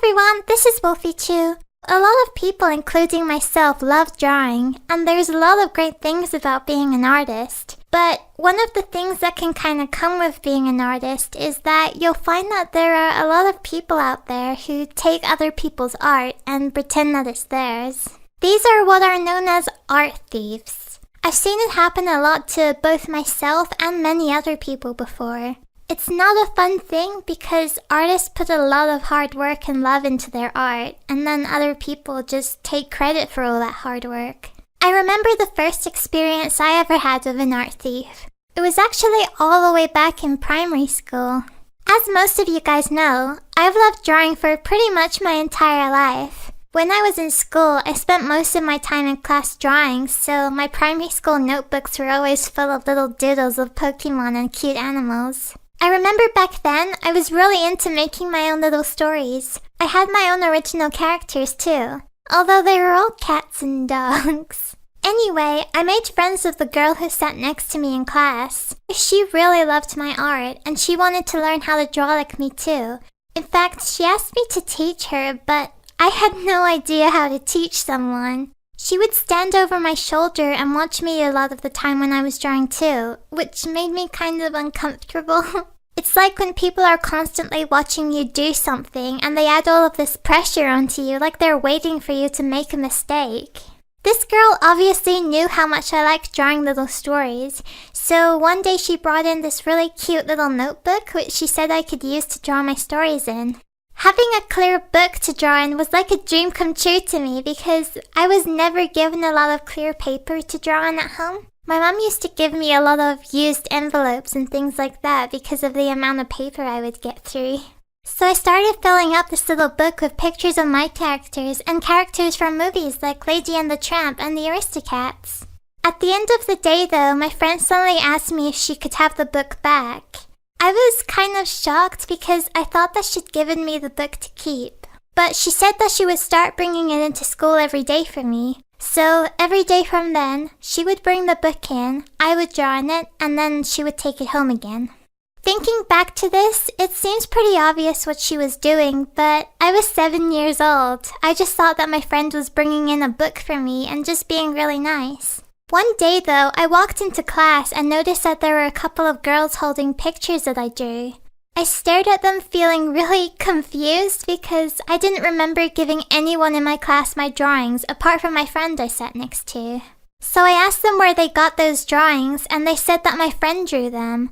everyone, this is Wolfychu. A lot of people, including myself, love drawing, and there's a lot of great things about being an artist. But one of the things that can kind of come with being an artist is that you'll find that there are a lot of people out there who take other people's art and pretend that it's theirs. These are what are known as art thieves. I've seen it happen a lot to both myself and many other people before. It's not a fun thing because artists put a lot of hard work and love into their art, and then other people just take credit for all that hard work. I remember the first experience I ever had with an art thief. It was actually all the way back in primary school. As most of you guys know, I've loved drawing for pretty much my entire life. When I was in school, I spent most of my time in class drawing, so my primary school notebooks were always full of little doodles of Pokemon and cute animals. I remember back then, I was really into making my own little stories. I had my own original characters too, although they were all cats and dogs. Anyway, I made friends with the girl who sat next to me in class. She really loved my art, and she wanted to learn how to draw like me too. In fact, she asked me to teach her, but I had no idea how to teach someone. She would stand over my shoulder and watch me a lot of the time when I was drawing too, which made me kind of uncomfortable. It's like when people are constantly watching you do something and they add all of this pressure onto you, like they're waiting for you to make a mistake. This girl obviously knew how much I liked drawing little stories, so one day she brought in this really cute little notebook which she said I could use to draw my stories in. Having a clear book to draw in was like a dream come true to me because I was never given a lot of clear paper to draw on at home. My mom used to give me a lot of used envelopes and things like that because of the amount of paper I would get through. So I started filling up this little book with pictures of my characters and characters from movies like Lady and the Tramp and the Aristocats. At the end of the day though, my friend suddenly asked me if she could have the book back. I was kind of shocked because I thought that she'd given me the book to keep. But she said that she would start bringing it into school every day for me. So every day from then, she would bring the book in, I would draw in it, and then she would take it home again. Thinking back to this, it seems pretty obvious what she was doing, but I was 7 years old. I just thought that my friend was bringing in a book for me and just being really nice. One day though, I walked into class and noticed that there were a couple of girls holding pictures that I drew. I stared at them feeling really confused because I didn't remember giving anyone in my class my drawings apart from my friend I sat next to. So I asked them where they got those drawings and they said that my friend drew them.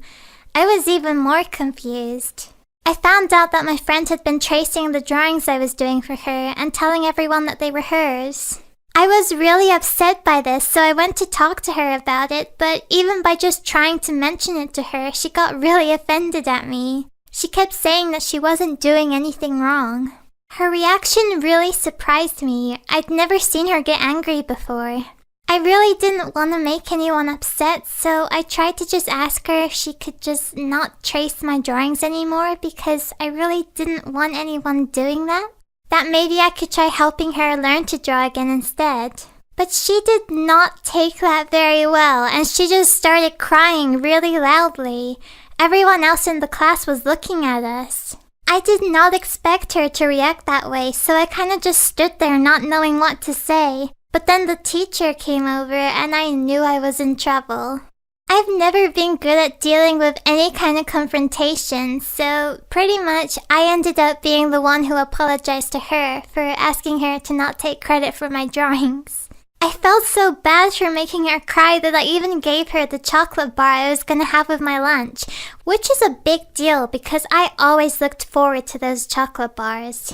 I was even more confused. I found out that my friend had been tracing the drawings I was doing for her and telling everyone that they were hers. I was really upset by this, so I went to talk to her about it, but even by just trying to mention it to her, she got really offended at me. She kept saying that she wasn't doing anything wrong. Her reaction really surprised me. I'd never seen her get angry before. I really didn't want to make anyone upset, so I tried to just ask her if she could just not trace my drawings anymore because I really didn't want anyone doing that. That maybe I could try helping her learn to draw again instead. But she did not take that very well, and she just started crying really loudly. Everyone else in the class was looking at us. I did not expect her to react that way, so I kind of just stood there not knowing what to say. But then the teacher came over and I knew I was in trouble. I've never been good at dealing with any kind of confrontation, so pretty much I ended up being the one who apologized to her for asking her to not take credit for my drawings. I felt so bad for making her cry that I even gave her the chocolate bar I was gonna have with my lunch, which is a big deal because I always looked forward to those chocolate bars.